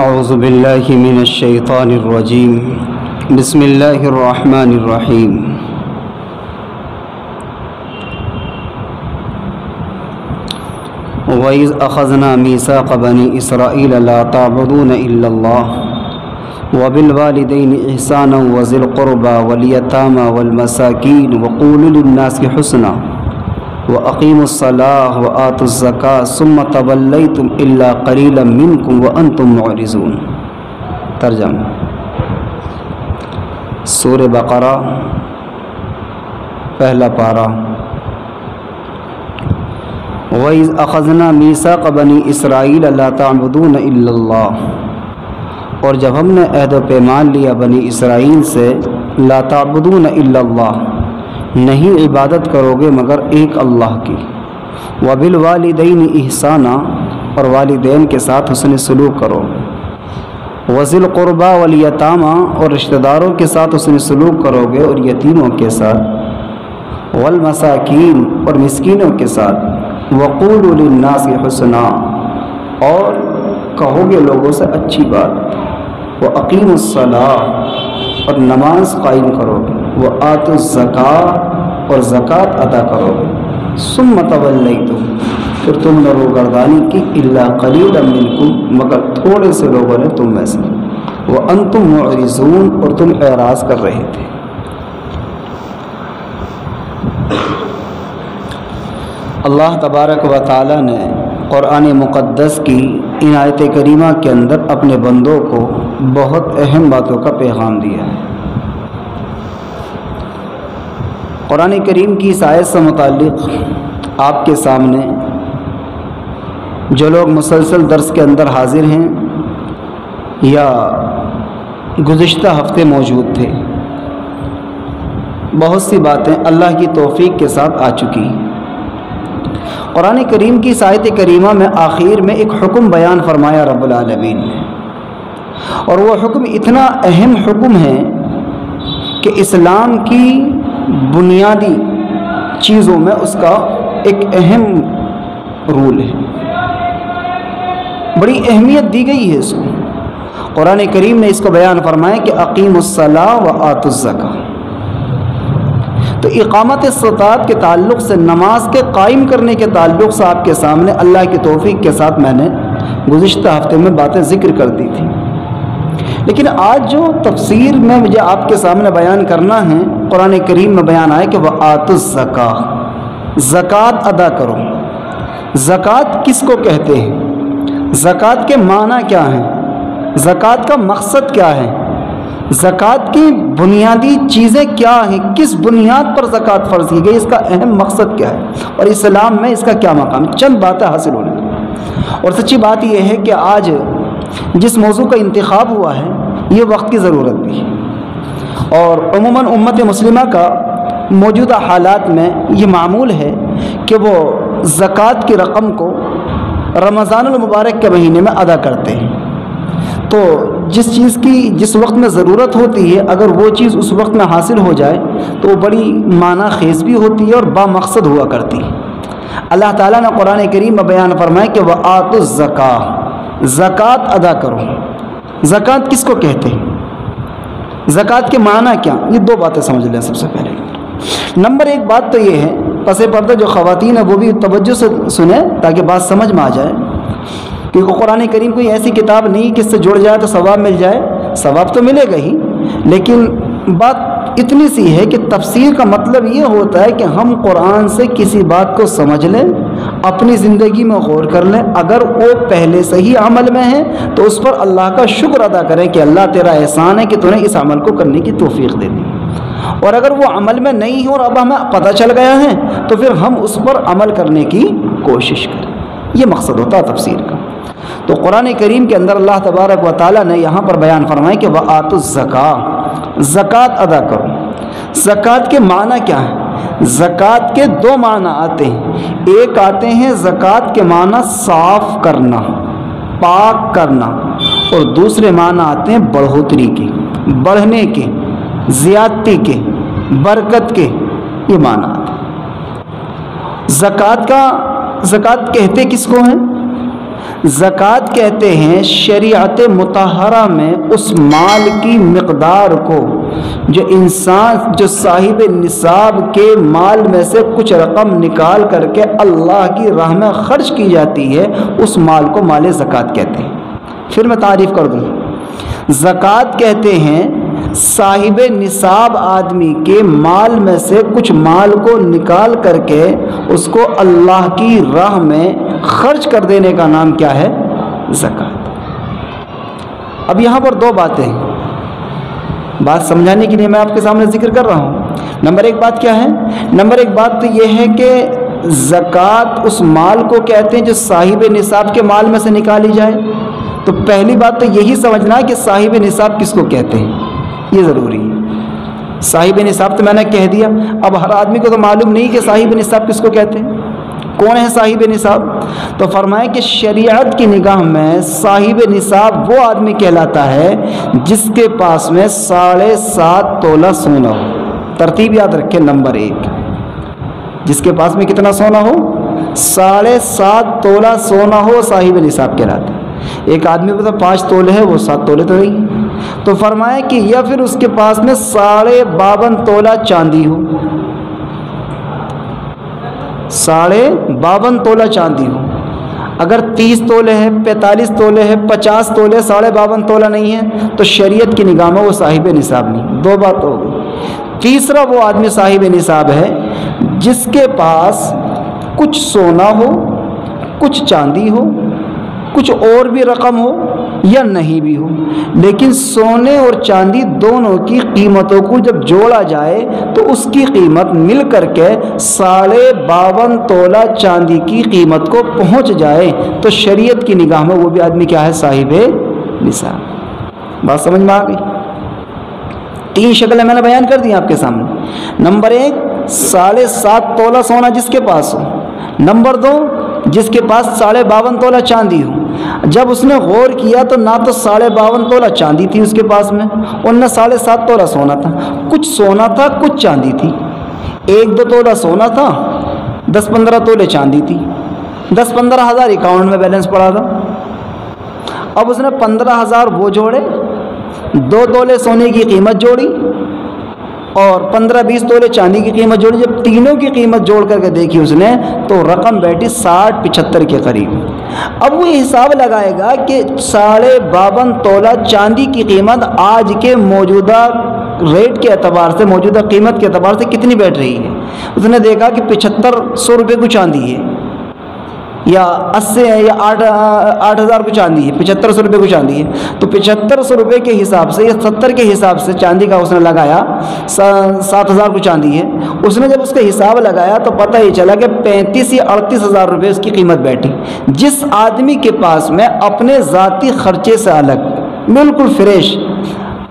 اعوذ باللہ من الشیطان الرجیم بسم اللہ الرحمن الرحیم وَإِذْ أَخَذْنَا مِيثَاقَ بَنِي إِسْرَائِيلَ لَا تَعْبُدُونَ إِلَّا اللَّهَ وَبِالْوَالِدَيْنِ إِحْسَانًا وَذِي الْقُرْبَى وَالْيَتَامَى وَالْمَسَاكِينِ وَقُولُوا لِلنَّاسِ حُسْنًا وَأَقِيمُوا الصَّلَاةَ وَآتُوا الزَّكَاةَ ثُمَّ تَوَلَّيْتُمْ إِلَّا قَلِيلًا مِّنكُمْ وَأَنتُم مُّعْرِضُونَ۔ ترجمہ: سورہ بقرہ پہلا پارہ۔ وَإِذْ أَخَذْنَا مِيثَاقَ بَنِي إِسْرَائِيلَ لَا تَعْبُدُونَ إِلَّا اللَّهَ، اور جب ہم نے عہد و پیمان لیا بنی اسرائیل سے، لا تعبدون الا اللہ، نہیں عبادت کرو گے مگر ایک اللہ کی، وبالوالدین احسانا، اور والدین کے ساتھ حسن سلوک کرو گے، وذی القربى والیتامی، اور رشتہ داروں کے ساتھ حسن سلوک کرو گے اور یتیموں کے ساتھ، والمساکین، اور مسکینوں کے ساتھ، وقولوا للناس حسنا، اور کہو گے لوگوں سے اچھی بات، وَأَقِيمُوا الصَّلَاةَ، اور نماز قائم کرو گے، وَآتُوا الزَّكَاةَ، اور زکوٰۃ ادا کرو گے، ثُمَّ تَوَلَّيْتُمْ، پھر تم نے روگردانی کی، إِلَّا قَلِيلًا مِّنكُمْ، مگر تھوڑے سے لوگوں نے تم میں سے، وَأَنتُم مُّعْرِضُونَ، اور تم اعراض کر رہے تھے۔ اللہ تبارک و تعالی نے قرآن مقدس کی ان آیت کریمہ کے اندر اپنے بندوں کو بہت اہم باتوں کا پیغام دیا ہے۔ قرآن کریم کی اس آیت سے متعلق آپ کے سامنے جو لوگ مسلسل درس کے اندر حاضر ہیں یا گزشتہ ہفتے موجود تھے، بہت سی باتیں اللہ کی توفیق کے ساتھ آ چکی ہیں۔ قرآن کریم کی اس آیت کریمہ میں آخر میں ایک حکم بیان فرمایا رب العالمین نے، اور وہ حکم اتنا اہم حکم ہے کہ اسلام کی بنیادی چیزوں میں اس کا ایک اہم رول ہے، بڑی اہمیت دی گئی ہے اس کو۔ قرآن کریم نے اس کو بیان فرمایا کہ اقیموا الصلاۃ وآتوا الزکاۃ، تو اقامت الصلاۃ کے تعلق سے، نماز کے قائم کرنے کے تعلق سے آپ کے سامنے اللہ کی توفیق کے ساتھ میں نے گزشتہ ہفتے میں باتیں ذکر کر دی تھی، لیکن آج جو تفسیر میں مجھے آپ کے سامنے بیان کرنا ہے، قرآن کریم میں بیان آیا کہ وآتوا الزکاۃ، زکوٰۃ ادا کرو۔ زکوٰۃ کس کو کہتے ہیں؟ زکوٰۃ کے معنی کیا ہیں؟ زکوٰۃ کا مقصد کیا ہے؟ زکوٰۃ کی بنیادی چیزیں کیا ہیں؟ کس بنیاد پر زکوٰۃ فرض کی گئی؟ اس کا اہم مقصد کیا ہے اور اسلام میں اس کا کیا مقام؟ چند باتیں حاصل ہونے ہیں۔ اور سچی بات یہ ہے کہ آج جس موضوع کا انتخاب ہوا ہے یہ وقت کی ضرورت بھی ہے، اور عموماً امت مسلمہ کا موجودہ حالات میں یہ معمول ہے کہ وہ زکوٰۃ کی رقم کو رمضان المبارک کے مہینے میں ادا کرتے ہیں۔ تو جس چیز کی جس وقت میں ضرورت ہوتی ہے، اگر وہ چیز اس وقت میں حاصل ہو جائے تو وہ بڑی معنی خیز بھی ہوتی ہے اور با مقصد ہوا کرتی ہے۔ اللہ تعالیٰ نے قرآن کریم میں بیان فرمایا کہ وآتوا الزکاۃ، زکوٰۃ ادا کرو۔ زکوٰۃ کس کو کہتے ہیں؟ زکوٰۃ کے معنی کیا؟ یہ دو باتیں سمجھ لیں سب سے پہلے۔ نمبر ایک بات تو یہ ہے، پس پردہ جو خواتین ہیں وہ بھی توجہ سے سنیں تاکہ بات سمجھ میں آ جائے، کیونکہ قرآن کریم کوئی ایسی کتاب نہیں کہ اس سے جڑ جائے تو ثواب مل جائے، ثواب تو ملے گا ہی، لیکن بات اتنی سی ہے کہ تفسیر کا مطلب یہ ہوتا ہے کہ ہم قرآن سے کسی بات کو سمجھ لیں، اپنی زندگی میں غور کر لیں، اگر وہ پہلے سے ہی عمل میں ہے تو اس پر اللہ کا شکر ادا کریں کہ اللہ تیرا احسان ہے کہ تو نے اس عمل کو کرنے کی توفیق دے دی، اور اگر وہ عمل میں نہیں ہو اور اب ہمیں پتہ چل گیا ہے تو پھر ہم اس پر عمل کرنے کی کوشش کریں۔ یہ مقصد ہوتا ہے تفسیر کا۔ تو قرآن کریم کے اندر اللہ تبارک و تعالیٰ نے یہاں پر بیان فرمایا کہ وآتوا الزکاۃ، زکوٰۃ ادا کرو۔ زکوٰۃ کے معنی کیا ہے؟ زکوٰۃ کے دو معنی آتے ہیں، ایک آتے ہیں زکوٰۃ کے معنی صاف کرنا، پاک کرنا، اور دوسرے معنی آتے ہیں بڑھوتری کے، بڑھنے کے، زیادتی کے، برکت کے، یہ معنی آتے ہیں۔ زکوٰۃ کہتے کس کو ہیں؟ زکوٰۃ کہتے ہیں شریعت مطہرہ میں اس مال کی مقدار کو جو صاحب نصاب کے مال میں سے کچھ رقم نکال کر کے اللہ کی راہ میں خرچ کی جاتی ہے، اس مال کو مال زکوٰۃ کہتے ہیں۔ پھر میں تعریف کر دوں، زکوٰۃ کہتے ہیں صاحب نصاب آدمی کے مال میں سے کچھ مال کو نکال کر کے اس کو اللہ کی راہ میں خرچ کر دینے کا نام کیا ہے؟ زکوٰۃ۔ اب یہاں پر دو باتیں ہیں، بات سمجھانے کے لیے میں آپ کے سامنے ذکر کر رہا ہوں۔ نمبر ایک بات کیا ہے؟ نمبر ایک بات تو یہ ہے کہ زکوٰۃ اس مال کو کہتے ہیں جو صاحب نصاب کے مال میں سے نکالی جائے۔ تو پہلی بات تو یہی سمجھنا ہے کہ صاحب نصاب کس کو کہتے ہیں، یہ ضروری ہے۔ صاحب نصاب تو میں نے کہہ دیا، اب ہر آدمی کو تو معلوم نہیں کہ صاحب نصاب کس کو کہتے ہیں، کون ہے صاحب نصاب؟ تو فرمائے کہ شریعت کی نگاہ میں صاحب نصاب وہ آدمی کہلاتا ہے جس کے پاس میں 7.5 تولہ سونا ہو۔ ترتیب یاد رکھیں، نمبر ایک، جس کے پاس میں کتنا سونا ہو؟ 7.5 تولہ سونا ہو، صاحب نصاب کہلاتا ہے۔ ایک آدمی کو تو 5 تولے ہے، وہ 7 تولے تو نہیں، تو فرمائے کہ یا پھر اس کے پاس میں 52.5 تولہ چاندی ہو، 52.5 تولہ چاندی ہو۔ اگر 30 تولے ہے، 45 تولے ہے، 50 تولے، 52.5 تولہ نہیں ہے تو شریعت کی نگاہ میں وہ صاحب نصاب نہیں۔ دو بات ہو گئی۔ تیسرا وہ آدمی صاحب نصاب ہے جس کے پاس کچھ سونا ہو، کچھ چاندی ہو، کچھ اور بھی رقم ہو یا نہیں بھی ہو، لیکن سونے اور چاندی دونوں کی قیمتوں کو جب جوڑا جائے تو اس کی قیمت مل کر کے 52.5 تولہ چاندی کی قیمت کو پہنچ جائے تو شریعت کی نگاہ میں وہ بھی آدمی کیا ہے؟ صاحب نصاب۔ بات سمجھ میں آ گئی؟ 3 شکلیں میں نے بیان کر دی آپ کے سامنے۔ نمبر 1 7.5 تولہ سونا جس کے پاس ہو۔ نمبر 2 جس کے پاس 52.5 تولہ چاندی ہو۔ جب اس نے غور کیا تو نہ تو 52.5 تولہ چاندی تھی اس کے پاس میں اور نہ 7.5 تولہ سونا تھا، کچھ سونا تھا کچھ چاندی تھی۔ 1-2 تولہ سونا تھا، 10-15 تولے چاندی تھی، 10-15 ہزار اکاؤنٹ میں بیلنس پڑا تھا۔ اب اس نے 15,000 وہ جوڑے، 2 تولے سونے کی قیمت جوڑی اور 15-20 تولے چاندی کی قیمت جوڑی۔ جب تینوں کی قیمت جوڑ کر کے دیکھی اس نے تو رقم بیٹھی 60-75 کے قریب۔ اب وہ حساب لگائے گا کہ 52.5 تولہ چاندی کی قیمت آج کے موجودہ ریٹ کے اعتبار سے، موجودہ قیمت کے اعتبار سے کتنی بیٹھ رہی ہے۔ اس نے دیکھا کہ 7500 روپے کو چاندی ہے یا 80 یا 8,000 کو چاندی ہے، 7500 روپے کو چاندی ہے، تو 7500 روپے کے حساب سے یا 70 کے حساب سے چاندی کا اس نے لگایا 7,000 کو چاندی ہے۔ اس نے جب اس کا حساب لگایا تو پتہ ہی چلا کہ 35 یا 38,000 روپے اس کی قیمت بیٹھی۔ جس آدمی کے پاس میں اپنے ذاتی خرچے سے الگ بالکل فریش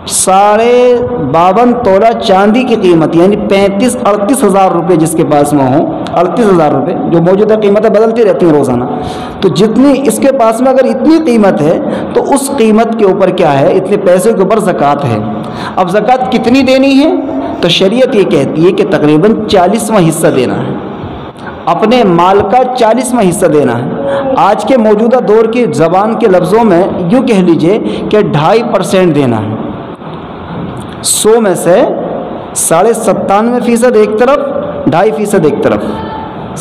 52.5 تولہ چاندی کی قیمت یعنی 35-38 ہزار روپے جس کے پاس میں ہوں، 38,000 روپے جو موجودہ قیمتیں بدلتی رہتی ہیں روزانہ، تو جتنی اس کے پاس میں اگر اتنی قیمت ہے تو اس قیمت کے اوپر کیا ہے؟ اتنے پیسے کے اوپر زکوٰۃ ہے۔ اب زکوٰۃ کتنی دینی ہے؟ تو شریعت یہ کہتی ہے کہ تقریباً 40واں حصہ دینا ہے، اپنے مال کا 40واں حصہ دینا ہے۔ آج کے موجودہ دور کی زبان کے لفظوں میں یوں کہہ لیجئے کہ 2.5% دینا ہے۔ 100 میں سے 97.5% ایک طرف، 2.5% ایک طرف،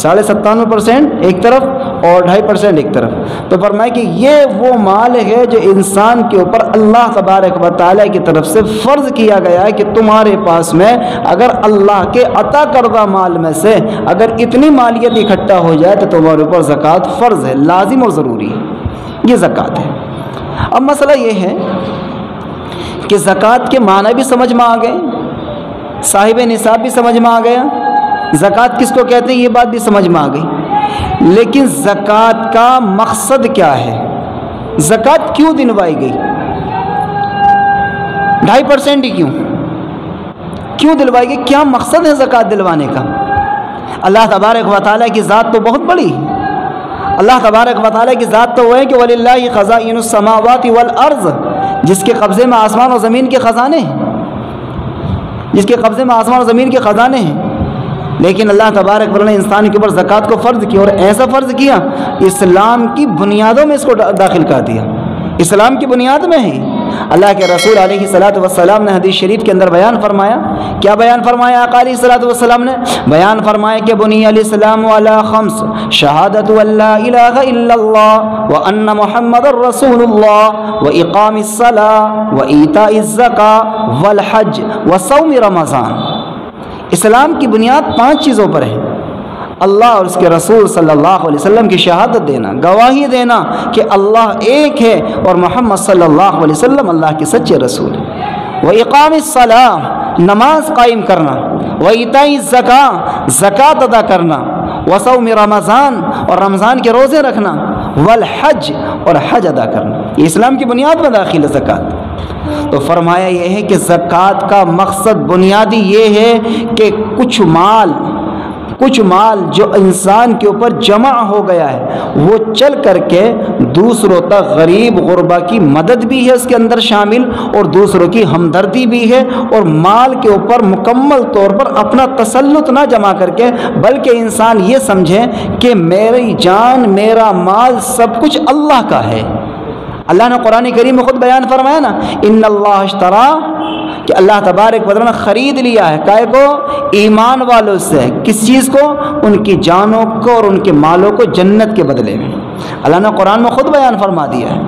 97.5% ایک طرف اور 2.5% ایک طرف۔ تو فرمائے کہ یہ وہ مال ہے جو انسان کے اوپر اللہ تبارک و تعالیٰ کی طرف سے فرض کیا گیا ہے کہ تمہارے پاس میں اگر اللہ کے عطا کردہ مال میں سے اگر اتنی مالیت اکٹھا ہو جائے تو تمہارے اوپر زکوٰۃ فرض ہے، لازم اور ضروری ہے، یہ زکوٰۃ ہے۔ اب مسئلہ یہ ہے کہ زکوٰۃ کے معنی بھی سمجھ میں آ گئے، صاحب نصاب بھی سمجھ میں آ گیا، زکوٰۃ کس کو کہتے ہیں یہ بات بھی سمجھ میں آ گئی، لیکن زکوٰۃ کا مقصد کیا ہے؟ زکوٰۃ کیوں دلوائی گئی؟ 2.5% ہی کیوں دلوائی گئی؟ کیا مقصد ہے زکوٰۃ دلوانے کا؟ اللہ تبارک و تعالیٰ کی ذات تو بہت بڑی ہے۔ اللہ تبارک و تعالیٰ کی ذات تو وہ ہے کہ وَلِلَّهِ خَزَائِنُ السَّمَاوَاتِ وَالْأَرْضِ، جس کے قبضے میں آسمان اور زمین کے خزانے ہیں، جس کے قبضے میں آسمان اور زمین کے خزانے ہیں۔ لیکن اللہ تبارک و تعالیٰ نے انسان کے اوپر زکوٰۃ کو فرض کیا، اور ایسا فرض کیا اسلام کی بنیادوں میں اس کو داخل کر دیا، اسلام کی بنیاد میں ہے۔ اللہ کے رسول علیہ الصلوۃ والسلام نے حدیث شریف کے اندر بیان فرمایا، کیا بیان فرمایا آقا علیہ الصلوۃ والسلام نے؟ بیان فرمایا کہ بنی الاسلام علی خمس، شہادت ان لا الہ الا اللہ وان محمد رسول اللہ واقام الصلاۃ وایتاء الزکاۃ والحج وصوم رمضان۔ اسلام کی بنیاد 5 چیزوں پر ہے، اللہ اور اس کے رسول صلی اللہ علیہ وسلم کی شہادت دینا، گواہی دینا کہ اللہ ایک ہے اور محمد صلی اللہ علیہ وسلم اللہ کے سچے رسول ہیں، وإقام الصلاۃ، نماز قائم کرنا، وإیتاء الزکاۃ، زکوٰۃ ادا کرنا، وصوم رمضان، اور رمضان کے روزے رکھنا، والحج، اور حج ادا کرنا۔ یہ اسلام کی بنیاد میں داخل ہے زکوٰۃ۔ تو فرمایا یہ ہے کہ زکوٰۃ کا مقصد بنیادی یہ ہے کہ کچھ مال جو انسان کے اوپر جمع ہو گیا ہے وہ چل کر کے دوسروں تک، غریب غربا کی مدد بھی ہے اس کے اندر شامل، اور دوسروں کی ہمدردی بھی ہے، اور مال کے اوپر مکمل طور پر اپنا تسلط نہ جمع کر کے، بلکہ انسان یہ سمجھے کہ میری جان، میرا مال، سب کچھ اللہ کا ہے۔ اللہ نے قرآن کریم میں خود بیان فرمایا نا، ان اللہ اشترا، کہ اللہ تبارک و تعالیٰ نے خرید لیا ہے کائے کو؟ ایمان والوں سے۔ کس چیز کو؟ ان کی جانوں کو اور ان کے مالوں کو جنت کے بدلے میں۔ اللہ نے قرآن میں خود بیان فرما دیا ہے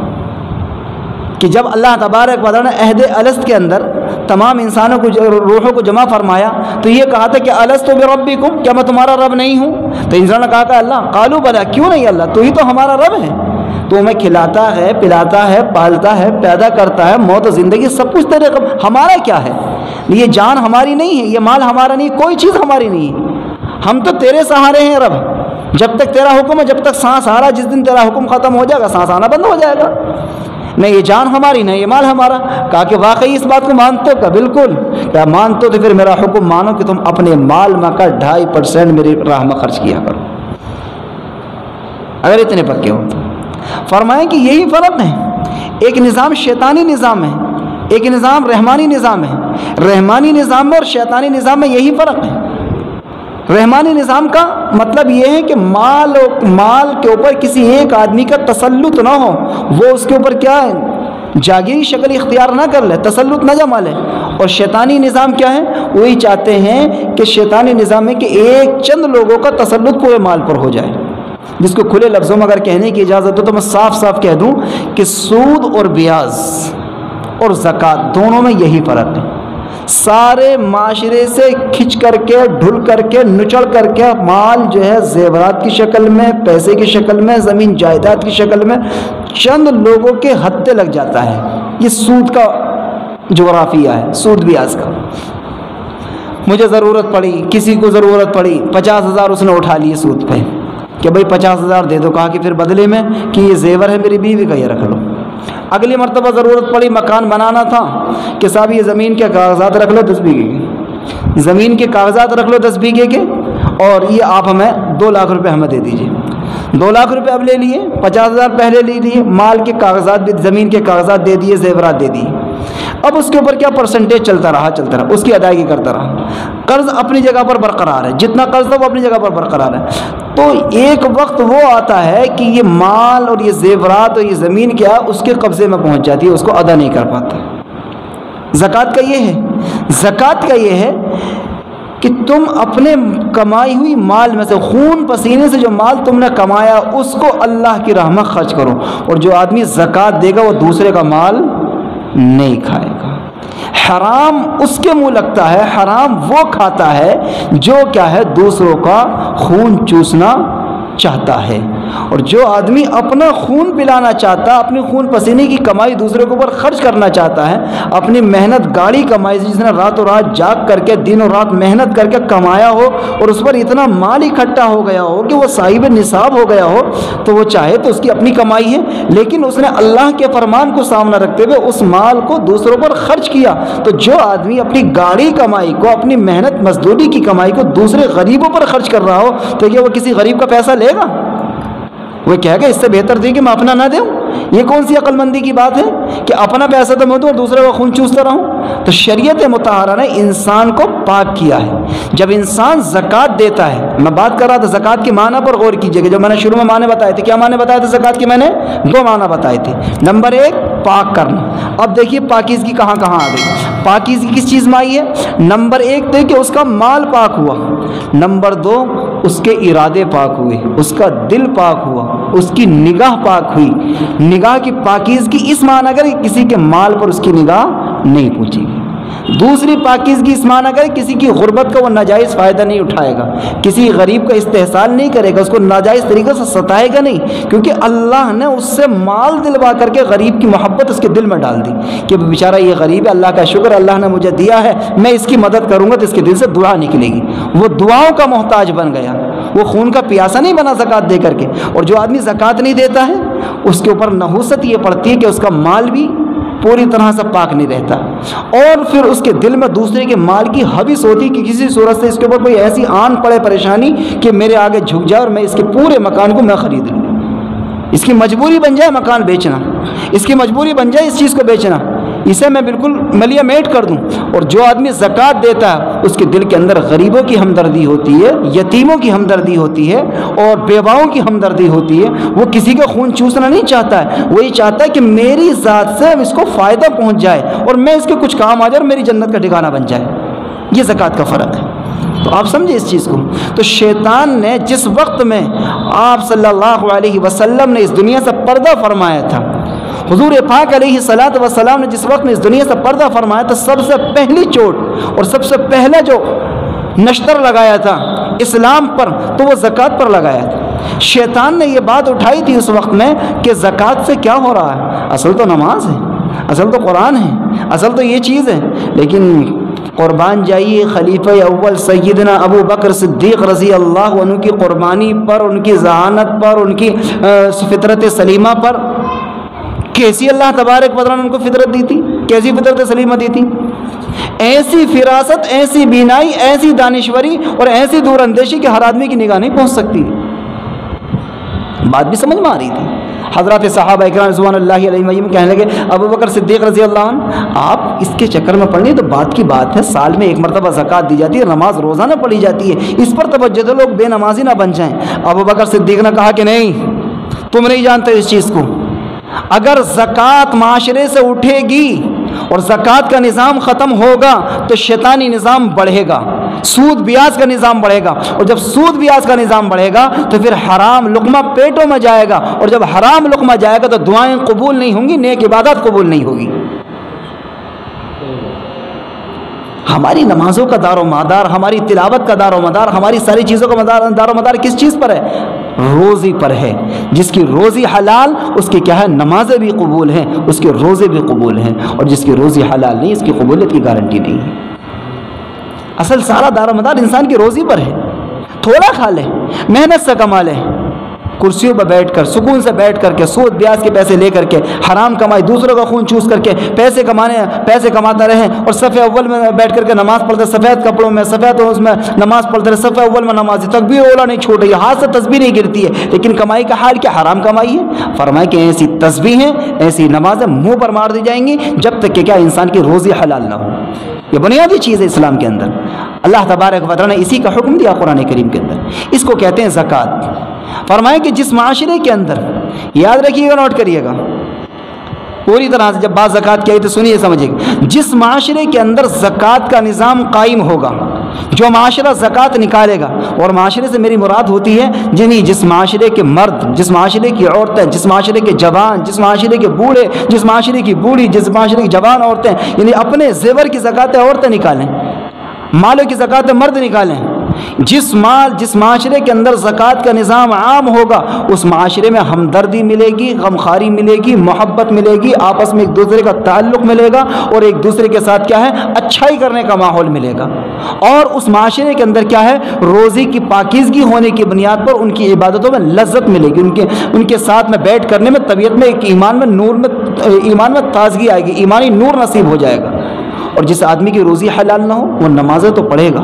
کہ جب اللہ تبارک و تعالیٰ نے عہد الست کے اندر تمام انسانوں کو، روحوں کو جمع فرمایا تو یہ کہا تھا کہ الست بربکم، کیا میں تمہارا رب نہیں ہوں؟ تو انسانوں نے کہا کہ اللہ، قالوا بلا، کیوں نہیں اللہ، تو ہی تو ہمارا رب ہے، تو ہمیں کھلاتا ہے، پلاتا ہے، پالتا ہے، پیدا کرتا ہے، موت و زندگی سب کچھ تیرے قبل، ہمارا کیا ہے؟ یہ جان ہماری نہیں ہے، یہ مال ہمارا نہیں، کوئی چیز ہماری نہیں ہے، ہم تو تیرے سہارے ہیں رب، جب تک تیرا حکم ہے، جب تک سانس آ رہا، جس دن تیرا حکم ختم ہو جائے گا سانس آنا بند ہو جائے گا، نہیں یہ جان ہماری، نہیں یہ مال ہمارا۔ کہا کہ واقعی اس بات کو مانتے ہو؟ کہ بالکل۔ کیا مانتے ہو تو پھر میرا حکم مانو کہ تم اپنے مال میں کا 2.5% میری راہ میں خرچ کیا کرو، اگر اتنے پکے ہو تو۔ فرمائیں کہ یہی فرق ہے، ایک نظام شیطانی نظام ہے، ایک نظام رحمانی نظام ہے۔ رحمانی نظام میں اور شیطانی نظام میں یہی فرق ہے۔ رحمانی نظام کا مطلب یہ ہے کہ مال کے اوپر کسی ایک آدمی کا تسلط نہ ہو، وہ اس کے اوپر کیا ہے، جاگیری شکل اختیار نہ کر لے، تسلط نہ جما لے۔ اور شیطانی نظام کیا ہے؟ وہی چاہتے ہیں کہ شیطانی نظام میں کہ ایک چند لوگوں کا تسلط پورے مال پر ہو جائے۔ جس کو کھلے لفظوں میں اگر کہنے کی اجازت ہو تو میں صاف صاف کہہ دوں کہ سود اور بیاض اور زکوٰۃ دونوں میں یہی فرق ہے۔ سارے معاشرے سے کھچ کر کے، ڈھل کر کے، نچڑ کر کے مال جو ہے زیورات کی شکل میں، پیسے کی شکل میں، زمین جائیداد کی شکل میں چند لوگوں کے ہتھے لگ جاتا ہے۔ یہ سود کا جغرافیہ ہے، سود بیاض کا۔ مجھے ضرورت پڑی، کسی کو ضرورت پڑی، 50,000 اس نے اٹھا لیے سود پہ کہ بھائی 50,000 دے دو، کہا کہ پھر بدلے میں کہ یہ زیور ہے میری بیوی کا، یہ رکھ لو۔ اگلی مرتبہ ضرورت پڑی، مکان بنانا تھا کہ صاحب یہ زمین کے کاغذات رکھ لو 10 بیگھے کے، زمین کے کاغذات رکھ لو 10 بیگھے کے، اور یہ آپ ہمیں 2 لاکھ روپے ہمیں دے دیجیے۔ 2 لاکھ روپے اب لے لیے، 50,000 پہلے لے لیے، مال کے کاغذات بھی، زمین کے کاغذات دے دیے، زیورات دے دیے۔ اب اس کے اوپر کیا پرسنٹیج چلتا رہا، اس کی ادائیگی کرتا رہا۔ قرض اپنی جگہ پر برقرار ہے، جتنا قرض تھا وہ اپنی جگہ پر برقرار ہے۔ تو ایک وقت وہ آتا ہے کہ یہ مال اور یہ زیورات اور یہ زمین کیا اس کے قبضے میں پہنچ جاتی ہے، اس کو ادا نہیں کر پاتا۔ زکوٰۃ کا یہ ہے، زکوٰۃ کا یہ ہے کہ تم اپنے کمائی ہوئی مال میں سے، خون پسینے سے جو مال تم نے کمایا اس کو اللہ کی راہ میں خرچ کرو، اور جو آدمی زکوٰۃ دے گا وہ دوسرے کا مال نہیں کھائے گا۔ حرام اس کے منہ لگتا ہے، حرام وہ کھاتا ہے جو کیا ہے، دوسروں کا خون چوسنا چاہتا ہے۔ اور جو آدمی اپنا خون پلانا چاہتا، اپنی خون پسینے کی کمائی دوسرے کے اوپر خرچ کرنا چاہتا ہے، اپنی محنت گاڑی کمائی سے، جس نے راتوں رات جاگ کر کے، دن و رات محنت کر کے کمایا ہو اور اس پر اتنا مال اکٹھا ہو گیا ہو کہ وہ صاحب نصاب ہو گیا ہو، تو وہ چاہے تو اس کی اپنی کمائی ہے، لیکن اس نے اللہ کے فرمان کو سامنے رکھتے ہوئے اس مال کو دوسروں پر خرچ کیا۔ تو جو آدمی اپنی گاڑی کمائی کو، اپنی محنت مزدوری کی کمائی کو دوسرے غریبوں پر خرچ کر رہا ہو، تو کیا وہ کسی غریب کا پیسہ لے گا؟ وہ کہے گا اس سے بہتر تھی کہ میں اپنا نہ دوں، یہ کون سی عقل مندی کی بات ہے کہ اپنا پیسہ تو میں دوں اور دوسرے کا خون چوستا رہوں؟ تو شریعت مطہرہ نے انسان کو پاک کیا ہے۔ جب انسان زکوٰۃ دیتا ہے، میں بات کر رہا تھا زکوٰۃ کے معنی پر غور کیجیے گا، جو میں نے شروع میں معنی بتائے تھے، کیا معنی بتائے تھے زکوٰۃ کے؟ میں نے 2 معنی بتائے تھے۔ نمبر 1 پاک کرنا۔ اب دیکھیے پاکیزگی کہاں کہاں آ گئی۔ پاکیزگی کس چیز میں آئی ہے؟ نمبر 1 تو کہ اس کا مال پاک ہوا، نمبر 2 اس کے ارادے پاک ہوئے، اس کا دل پاک ہوا، اس کی نگاہ پاک ہوئی۔ نگاہ کی پاکیزگی اس معنی اگر کسی کے مال پر اس کی نگاہ نہیں پہنچے گی۔ دوسری پاکیزگی اس معنی اگر کسی کی غربت کا وہ ناجائز فائدہ نہیں اٹھائے گا، کسی غریب کا استحسان نہیں کرے گا، اس کو ناجائز طریقے سے ستائے گا نہیں، کیونکہ اللہ نے اس سے مال دلوا کر کے غریب کی محبت اس کے دل میں ڈال دی کہ بیچارہ یہ غریب ہے، اللہ کا شکر اللہ نے مجھے دیا ہے، میں اس کی مدد کروں گا تو اس کے دل سے دعا نکلے گی۔ وہ دعاؤں کا محتاج بن گیا، وہ خون کا پیاسا نہیں بنا زکوٰۃ دے کر کے۔ اور جو آدمی زکوٰۃ نہیں دیتا ہے اس کے اوپر نحوست یہ پڑتی ہے کہ اس کا مال بھی پوری طرح سے پاک نہیں رہتا، اور پھر اس کے دل میں دوسرے کے مال کی حوث ہوتی کہ کسی صورت سے اس کے اوپر کوئی ایسی آن پڑے پریشانی کہ میرے آگے جھک جائے اور میں اس کے پورے مکان کو میں خرید لوں۔ اس کی مجبوری بن جائے مکان بیچنا، اس کی مجبوری بن جائے اس چیز کو بیچنا، اسے میں بالکل ملیا میٹ کر دوں۔ اور جو آدمی زکوٰۃ دیتا ہے اس کے دل کے اندر غریبوں کی ہمدردی ہوتی ہے، یتیموں کی ہمدردی ہوتی ہے، اور بیواؤں کی ہمدردی ہوتی ہے۔ وہ کسی کا خون چوسنا نہیں چاہتا ہے، وہ یہ چاہتا ہے کہ میری ذات سے اس کو فائدہ پہنچ جائے اور میں اس کے کچھ کام آ جائے اور میری جنت کا ٹھکانہ بن جائے۔ یہ زکوٰۃ کا فرق ہے۔ تو آپ سمجھے اس چیز کو۔ تو شیطان نے جس وقت میں آپ صلی اللہ علیہ وسلم نے اس دنیا سے پردہ فرمایا تھا، حضور پاک علیہ الصلوۃ والسلام نے جس وقت میں اس دنیا سے پردہ فرمایا تھا، سب سے پہلی چوٹ اور سب سے پہلا جو نشتر لگایا تھا اسلام پر تو وہ زکوٰۃ پر لگایا تھا۔ شیطان نے یہ بات اٹھائی تھی اس وقت میں کہ زکوٰۃ سے کیا ہو رہا ہے؟ اصل تو نماز ہے، اصل تو قرآن ہے، اصل تو یہ چیز ہے، لیکن قربان جائیے خلیفہ اول سیدنا ابو بکر صدیق رضی اللہ عنہ کی قربانی پر، ان کی ذہانت پر، ان کی فطرت سلیمہ پر۔ کیسی اللہ تبارک و تعالیٰ نے ان کو فطرت دی تھی، کیسی فطرت سلیمہ دی تھی؟ ایسی فراست، ایسی بینائی، ایسی دانشوری اور ایسی دور اندیشی کہ ہر آدمی کی نگاہ نہیں پہنچ سکتی۔ بات بھی سمجھ میں آ رہی تھی۔ حضرات صحابہ اکرام رضوان اللہ علیہم کہنے لگے ابو بکر صدیق رضی اللہ عنہ آپ اس کے چکر میں پڑھ لیں تو بات کی بات ہے، سال میں 1 مرتبہ زکوٰۃ دی جاتی ہے، نماز روزانہ پڑھی جاتی ہے، اس پر توجہ دو، لوگ بے نمازی نہ بن جائیں۔ ابو بکر صدیق نے کہا کہ نہیں، تم نہیں جانتے اس چیز کو۔ اگر زکوٰۃ معاشرے سے اٹھے گی اور زکوٰۃ کا نظام ختم ہوگا تو شیطانی نظام بڑھے گا، سود بیاج کا نظام بڑھے گا، اور جب سود بیاج کا نظام بڑھے گا تو پھر حرام لقمہ پیٹوں میں جائے گا، اور جب حرام لقمہ جائے گا تو دعائیں قبول نہیں ہوں گی، نیک عبادات قبول نہیں ہوگی۔ ہماری نمازوں کا دار و مدار، ہماری تلاوت کا دار و مدار، ہماری ساری چیزوں کا دار و مدار کس چیز پر ہے؟ روزی پر ہے۔ جس کی روزی حلال اس کی کیا ہے؟ نمازیں بھی قبول ہیں، اس کے روزے بھی قبول ہیں، اور جس کی روزی حلال نہیں اس کی قبولیت کی گارنٹی نہیں ہے۔ اصل سارا دار و مدار انسان کی روزی پر ہے۔ تھوڑا کھا لے، محنت سے کما لے، کرسیوں پہ بیٹھ کر، سکون سے بیٹھ کر کے، سود بیاج کے پیسے لے کر کے، حرام کمائی، دوسروں کا خون چوس کر کے پیسے کماتا رہے، اور صف اول میں بیٹھ کر کے نماز پڑھتے، سفید کپڑوں میں، سفید اس میں نماز پڑھتے رہے، صف اول میں نماز، تکبیر اولا نہیں چھوٹ رہی، ہاتھ سے تسبیح نہیں گرتی ہے، لیکن کمائی کا حال کیا؟ حرام کمائی ہے۔ فرمائے کہ ایسی تسبیحیں، ایسی نمازیں منہ پر مار دی جائیں گی جب تک کہ کیا انسان کی روزی حلال نہ ہو۔ یہ بنیادی چیز ہے اسلام کے اندر۔ اللہ تبارک و تعالیٰ نے اسی کا حکم دیا قرآن کریم کے اندر، اس کو کہتے ہیں زکوٰۃ۔ فرمائے کہ جس معاشرے کے اندر، یاد رکھیے گا، نوٹ کریے گا پوری طرح سے، جب بات زکوٰۃ کی آئی تو سنیے سمجھیے گا، جس معاشرے کے اندر زکوٰۃ کا نظام قائم ہوگا، جو معاشرہ زکوٰۃ نکالے گا، اور معاشرے سے میری مراد ہوتی ہے جس معاشرے کے مرد، جس معاشرے کی عورتیں، جس معاشرے کے جوان، جس معاشرے کے بوڑھے، جس معاشرے کی بوڑھی، جس معاشرے کی جوان عورتیں، یعنی اپنے زیور کی زکوٰۃ عورتیں نکالیں، مالوں کی زکوٰۃ مرد نکالیں۔ جس معاشرے کے اندر زکوٰۃ کا نظام عام ہوگا اس معاشرے میں ہمدردی ملے گی، غمخواری ملے گی، محبت ملے گی، آپس میں ایک دوسرے کا تعلق ملے گا، اور ایک دوسرے کے ساتھ کیا ہے؟ اچھائی کرنے کا ماحول ملے گا۔ اور اس معاشرے کے اندر کیا ہے؟ روزی کی پاکیزگی ہونے کی بنیاد پر ان کی عبادتوں میں لذت ملے گی، ان کے ساتھ میں بیٹھ کرنے میں طبیعت میں ایک ایمان میں تازگی آئے گی، ایمانی نور نصیب ہو جائے گا۔ اور جس آدمی کی روزی حلال نہ ہو وہ نمازیں تو پڑھے گا،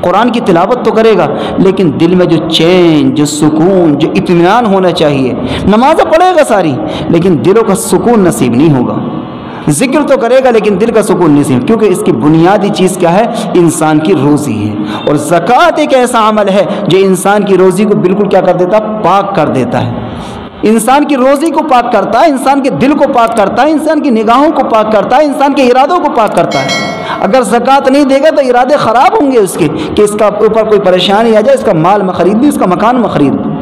قرآن کی تلاوت تو کرے گا، لیکن دل میں جو چین، جو سکون، جو اطمینان ہونا چاہیے، نمازیں پڑھے گا ساری لیکن دلوں کا سکون نصیب نہیں ہوگا، ذکر تو کرے گا لیکن دل کا سکون نصیب، کیونکہ اس کی بنیادی چیز کیا ہے؟ انسان کی روزی ہے۔ اور زکوٰۃ ایک ایسا عمل ہے جو انسان کی روزی کو بالکل کیا کر دیتا ہے؟ پاک کر دیتا ہے، انسان کی روزی کو پاک کرتا ہے، انسان کے دل کو پاک کرتا ہے، انسان کی نگاہوں کو پاک کرتا ہے، انسان کے ارادوں کو پاک کرتا ہے۔ اگر زکوٰۃ نہیں دے گا تو ارادے خراب ہوں گے اس کے، کہ اس کا اوپر کوئی پریشانی آ جائے، اس کا مال میں خرید لوں، اس کا مکان میں خرید لوں۔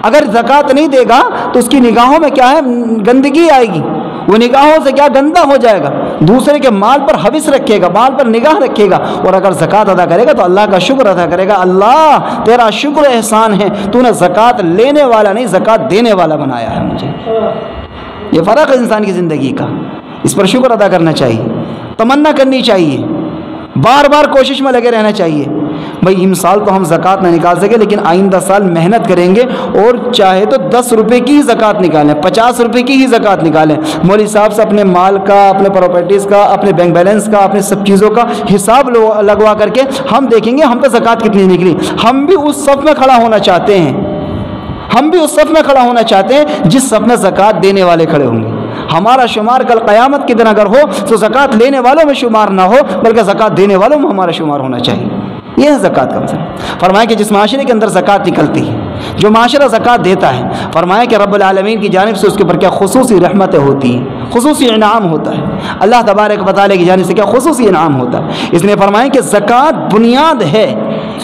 اگر زکوٰۃ نہیں دے گا تو اس کی نگاہوں میں کیا ہے؟ گندگی آئے گی، وہ نگاہوں سے کیا گندا ہو جائے گا، دوسرے کے مال پر حوث رکھے گا، مال پر نگاہ رکھے گا۔ اور اگر زکوٰۃ ادا کرے گا تو اللہ کا شکر ادا کرے گا، اللہ تیرا شکر احسان ہے، تو نے زکوٰۃ لینے والا نہیں زکوٰۃ دینے والا بنایا ہے مجھے۔ یہ فرق ہے انسان کی زندگی کا، اس پر شکر ادا کرنا چاہیے، تمنا کرنی چاہیے، بار بار کوشش میں لگے رہنا چاہیے۔ بھائی ان سال تو ہم زکوٰۃ نہ نکال سکے لیکن آئندہ سال محنت کریں گے اور چاہے تو 10 روپے کی ہی زکوٰۃ نکالیں، 50 روپے کی ہی زکوٰۃ نکالیں، مولوی صاحب سے اپنے مال کا، اپنے پراپرٹیز کا، اپنے بینک بیلنس کا، اپنے سب چیزوں کا حساب لگوا کر کے ہم دیکھیں گے ہم پہ زکوٰۃ کتنی نکلی۔ ہم بھی اس صف میں کھڑا ہونا چاہتے ہیں، ہم بھی اس صف میں کھڑا ہونا چاہتے ہیں جس صف میں زکوٰۃ دینے والے کھڑے ہوں گے۔ ہمارا شمار کل قیامت کے دن اگر ہو تو زکوٰۃ لینے والوں میں شمار نہ ہو بلکہ زکوٰۃ دینے والوں میں ہمارا شمار ہونا چاہیے۔ یہ ہے زکوٰۃ کا مسئلہ۔ فرمایا کہ جس معاشرے کے اندر زکوٰۃ نکلتی ہے، جو معاشرہ زکوٰۃ دیتا ہے، فرمایا کہ رب العالمین کی جانب سے اس کے اوپر کیا خصوصی رحمتیں ہوتی ہیں، خصوصی انعام ہوتا ہے، اللہ تبارک و تعالیٰ کی جانب سے کیا خصوصی انعام ہوتا ہے۔ اس لیے فرمایا کہ زکوٰۃ بنیاد ہے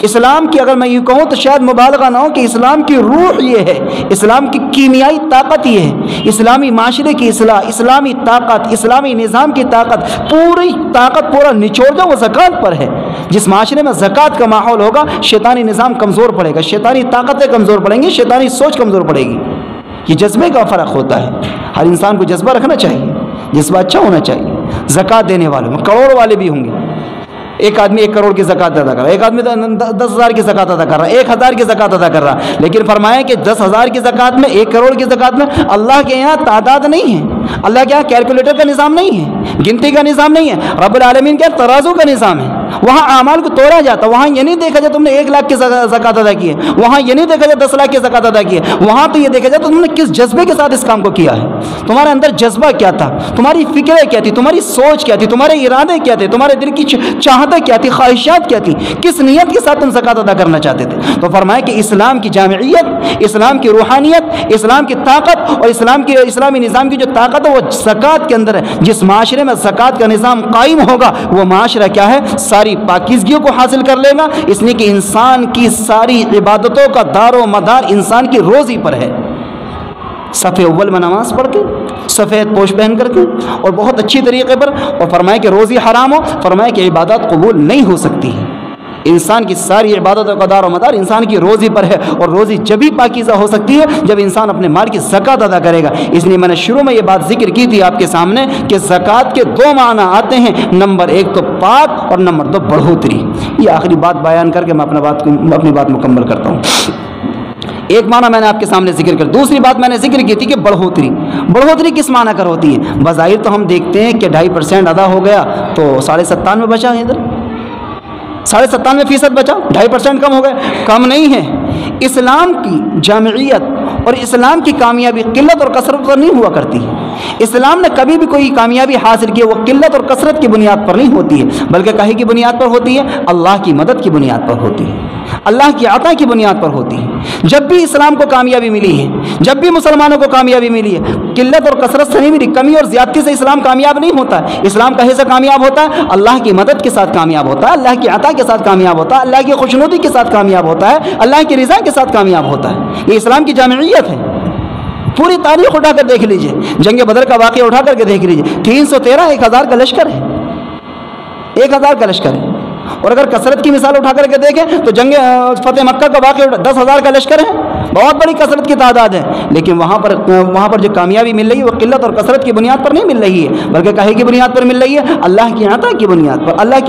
اسلام کی۔ اگر میں یہ کہوں تو شاید مبالغہ نہ ہو کہ اسلام کی روح یہ ہے، اسلام کی کیمیائی طاقت یہ ہے، اسلامی معاشرے کی اصلاح، اسلامی طاقت، اسلامی نظام کی طاقت، پوری طاقت، پورا نچوڑ جو وہ زکوٰۃ پر ہے۔ جس معاشرے میں زکوٰۃ کا ماحول ہوگا شیطانی نظام کمزور پڑے گا، شیطانی طاقتیں کمزور پڑیں گی، شیطانی سوچ کمزور پڑے گی۔ یہ جذبے کا فرق ہوتا ہے، ہر انسان کو جذبہ رکھنا چاہیے، جذبہ اچھا ہونا چاہیے۔ زکوٰۃ دینے والوں میں کروڑ والے بھی ہوں گے، ایک آدمی 1 کروڑ کی زکوٰۃ ادا کر رہا ہے، ایک آدمی 10,000 کی زکوٰۃ ادا کر رہا ہے، 1,000 کی زکوٰۃ ادا کر رہا ہے، لیکن فرمایا کہ 10,000 کی زکوٰۃ میں 1 کروڑ کی زکوٰۃ میں اللہ کے یہاں تعداد نہیں ہے، اللہ کے یہاں کیلکولیٹر کا نظام نہیں ہے، گنتی کا نظام نہیں ہے، رب العالمین کے ترازو کا نظام ہے۔ وہاں اعمال کو توڑا جاتا، وہاں یہ نہیں دیکھا جائے تم نے 1 لاکھ کی زکوٰۃ ادا کی ہے، وہاں یہ نہیں دیکھا جائے 10 لاکھ کی زکوٰۃ ادا کی ہے، وہاں تو یہ دیکھا جائے تم نے کس جذبے کے ساتھ اس کام کو کیا ہے، تمہارے اندر جذبہ کیا تھا، تمہاری فکریں کیا تھی، تمہاری سوچ کیا تھی، تمہارے ارادے کیا تھے، تمہارے دل کی چاہتیں کیا تھی، خواہشات کیا تھی، کس نیت کے ساتھ تم زکوٰۃ ادا کرنا چاہتے تھے۔ تو فرمایا کہ اسلام کی جامعیت، اسلام کی روحانیت، اسلام کی طاقت اور اسلامی نظام کی جو طاقت ہے وہ زکوٰۃ کے اندر ہے۔ جس معاشرے میں زکوٰۃ کا نظام قائم ہوگا وہ معاشرہ کیا ہے؟ ساری پاکیزگیوں کو حاصل کر لے گا، اس لیے کہ انسان کی ساری عبادتوں کا دار و مدار انسان کی روزی پر ہے۔ صف اول میں نماز پڑھ کے، سفید پوش پہن کر کے اور بہت اچھی طریقے پر، اور فرمایا کہ روزی حرام ہو، فرمایا کہ عبادت قبول نہیں ہو سکتی ہے۔ انسان کی ساری عبادتوں کا دار و مدار انسان کی روزی پر ہے، اور روزی جبھی پاکیزہ ہو سکتی ہے جب انسان اپنے مال کی زکوٰۃ ادا کرے گا۔ اس لیے میں نے شروع میں یہ بات ذکر کی تھی آپ کے سامنے کہ زکوٰۃ کے 2 معنی آتے ہیں، نمبر 1 تو پاک اور نمبر 2 بڑھوتری۔ یہ آخری بات بیان کر کے میں اپنی بات مکمل کرتا ہوں۔ ایک معنی میں نے آپ کے سامنے ذکر کر، دوسری بات میں نے ذکر کی تھی کہ بڑھوتری۔ بڑھوتری کس معنی کر ہوتی ہے؟ بظاہر تو ہم دیکھتے ہیں کہ 2.5% ادا ہو گیا تو 97.5 بچا ہے، ادھر 97% بچا، 2.5% کم ہو گئے، کم نہیں ہے۔ اسلام کی جامعیت اور اسلام کی کامیابی قلت اور کثرت پر نہیں ہوا کرتی ہے۔ اسلام نے کبھی بھی کوئی کامیابی حاصل کی وہ قلت اور کثرت کی بنیاد پر نہیں ہوتی ہے، بلکہ کہیں کی بنیاد پر ہوتی ہے؟ اللہ کی مدد کی بنیاد پر ہوتی ہے، اللہ کی عطا کی بنیاد پر ہوتی ہے۔ جب بھی اسلام کو کامیابی ملی ہے، جب بھی مسلمانوں کو کامیابی ملی ہے، قلت اور کثرت سے نہیں ملی، کمی اور زیادتی سے اسلام کامیاب نہیں ہوتا ہے۔ اسلام کہیں سے کامیاب ہوتا ہے؟ اللہ کی مدد کے ساتھ کامیاب ہوتا ہے، اللہ کی عطا کے ساتھ کامیاب ہوتا ہے، اللہ کی خوشنودی کے ساتھ کامیاب ہوتا ہے، اللہ کی رضا کے ساتھ کامیاب ہوتا ہے۔ یہ اسلام کی جامعیت ہے۔ پوری تاریخ اٹھا کر دیکھ لیجئے، جنگ بدر کا واقعہ اٹھا کر کے دیکھ لیجئے، 313 1000 کا لشکر ہے، 1000 کا لشکر ہے۔ اور اگر کثرت کی مثال اٹھا کر کے دیکھیں تو جنگ فتح مکہ کا واقعہ 10,000 کا لشکر ہے، بہت بڑی کثرت کی تعداد ہے، لیکن وہاں پر جو کامیابی مل رہی ہے وہ قلت اور کثرت کی بنیاد پر نہیں مل رہی ہے، بلکہ کہے کی بنیاد پر مل رہی ہے؟ اللہ کی عطا کی بنیاد پر، اللہ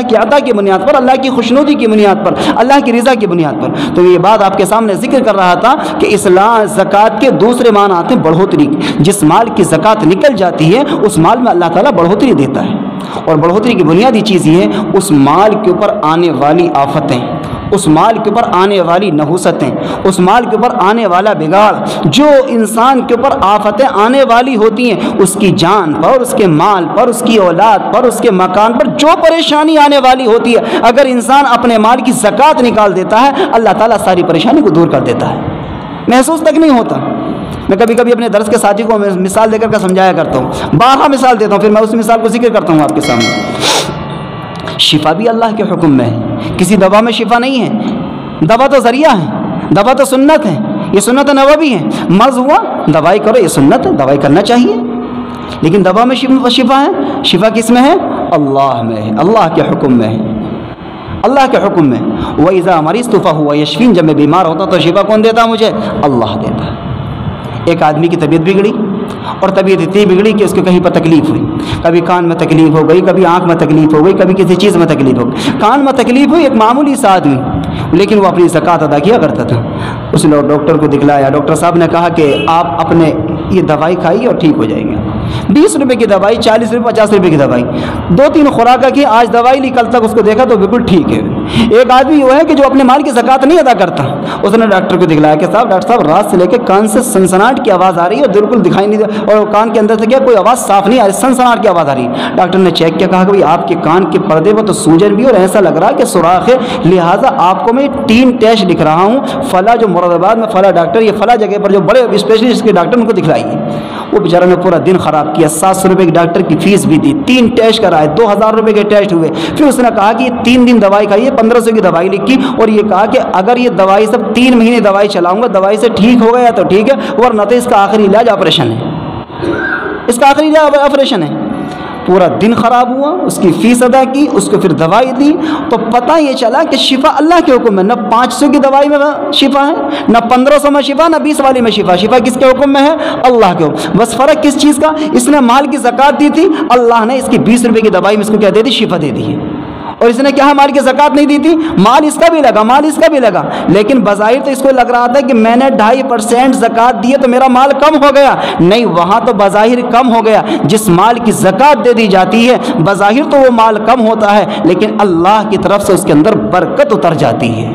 کی عطا کی بنیاد پر، اللہ کی خوشنودی کی بنیاد پر، اللہ کی رضا کی بنیاد پر۔ تو یہ بات آپ کے سامنے ذکر کر رہا تھا کہ اسلام زکوٰۃ کے دوسرے معنی آتے ہیں بڑھوتری۔ جس مال کی زکوٰۃ نکل جاتی ہے اس مال میں اللہ تعالیٰ بڑھوتری دیتا ہے، اور بڑھوتری کی بنیادی چیز یہ ہے اس مال کے اوپر آنے والی آفتیں، اس مال کے اوپر آنے والی نحوستیں، اس مال کے اوپر آنے والا بگاڑ، جو انسان کے اوپر آفتیں آنے والی ہوتی ہیں، اس کی جان پر، اس کے مال پر، اس کی اولاد پر، اس کے مکان پر جو پریشانی آنے والی ہوتی ہے، اگر انسان اپنے مال کی زکوٰۃ نکال دیتا ہے، اللہ تعالیٰ ساری پریشانی کو دور کر دیتا ہے، محسوس تک نہیں ہوتا۔ میں کبھی کبھی اپنے درس کے ساتھی کو مثال دے کر سمجھایا کرتا ہوں، بارہا مثال دیتا ہوں، پھر میں اس مثال کو ذکر کرتا ہوں آپ کے سامنے۔ شفا بھی اللہ کے حکم میں ہے، کسی دوا میں شفا نہیں ہے، دوا تو ذریعہ ہے، دوا تو سنت ہے، یہ سنت نبوی ہے، مرض ہوا دوائی کرو، یہ سنت ہے، دوائی کرنا چاہیے، لیکن دوا میں شفا ہے، شفا کس میں ہے؟ اللہ میں ہے، اللہ کے حکم میں ہے، اللہ کے حکم میں۔ وَإِذَا مَرِضْتُ فَهُوَ يَشْفِينِ، جب میں بیمار ہوتا تو شفا کون دیتا مجھے؟ اللہ دیتا۔ ایک آدمی کی طبیعت بگڑی، اور طبیعت اتنی بگڑی کہ اس کو کہیں پر تکلیف ہوئی، کبھی کان میں تکلیف ہو گئی، کبھی آنکھ میں تکلیف ہو گئی، کبھی کسی چیز میں تکلیف ہو گئی۔ کان میں تکلیف ہوئی، ایک معمولی سا آدمی، لیکن وہ اپنی زکوٰۃ ادا کیا کرتا تھا۔ اس نے ڈاکٹر کو دکھلایا، ڈاکٹر صاحب نے کہا کہ آپ اپنے یہ دوائی کھائیے اور ٹھیک ہو جائیں گے۔ 20 روپے کی دوائی، 40 روپے، 50 روپے کی دوائی، 2-3 خوراک کی، آج دوائی لی، کل تک اس کو دیکھا تو بالکل ٹھیک ہے۔ ایک آدمی وہ ہے کہ جو اپنے مال کی زکوٰۃ نہیں ادا کرتا، اس نے ڈاکٹر کو دکھلایا کہ ڈاکٹر صاحب رات سے لے کے کان سے سنسناٹ کی آواز آ رہی ہے، بالکل دکھائی نہیں دے، اور کان کے اندر سے کیا کوئی آواز صاف نہیں آ رہی، سنسناٹ کی آواز آ رہی ہے۔ ڈاکٹر نے چیک کیا، کہا کہ آپ کے کان کے پردے پر تو سوجن بھی اور ایسا لگ رہا ہے کہ سوراخ ہے، لہٰذا آپ کو میں 3 ٹیسٹ لکھ رہا ہوں، فلاں جو مراد آباد میں فلاں ڈاکٹر، یہ فلاں جگہ پر جو بڑے اسپیشلسٹ کے ڈاکٹر ان کو دکھلائیے۔ وہ بیچارہ نے پورا دن خراب کیا، 700 روپے کی ڈاکٹر کی فیس بھی دی، 3 ٹیسٹ کرائے، 2000 روپے کے ٹیسٹ ہوئے۔ پھر اس نے کہا کہ یہ 3 دن دوائی کھائیے، 1500 کی دوائی لکھی، اور یہ کہا کہ اگر یہ دوائی سب 3 مہینے دوائی چلاؤں گا، دوائی سے ٹھیک ہو گیا تو ٹھیک ہے، ورنہ تو اس کا آخری علاج آپریشن ہے، اس کا آخری علاج آپریشن ہے۔ پورا دن خراب ہوا، اس کی فیس ادا کی، اس کو پھر دوائی دی، تو پتہ یہ چلا کہ شفا اللہ کے حکم میں، نہ 500 کی دوائی میں شفا ہے، نہ 1500 میں شفا، نہ 20 والی میں شفا، شفا کس کے حکم میں ہے؟ اللہ کے حکم۔ بس فرق کس چیز کا؟ اس نے مال کی زکوٰۃ دی تھی، اللہ نے اس کی 20 روپے کی دوائی میں اس کو کیا دے دی؟ شفا دے دی ہے۔ اور اس نے کیا مال کی زکوٰۃ نہیں دی تھی، مال اس کا بھی لگا، مال اس کا بھی لگا، لیکن بظاہر تو اس کو لگ رہا تھا کہ میں نے 2.5% زکوٰۃ دی ہے تو میرا مال کم ہو گیا، نہیں، وہاں تو بظاہر کم ہو گیا۔ جس مال کی زکوٰۃ دے دی جاتی ہے بظاہر تو وہ مال کم ہوتا ہے، لیکن اللہ کی طرف سے اس کے اندر برکت اتر جاتی ہے۔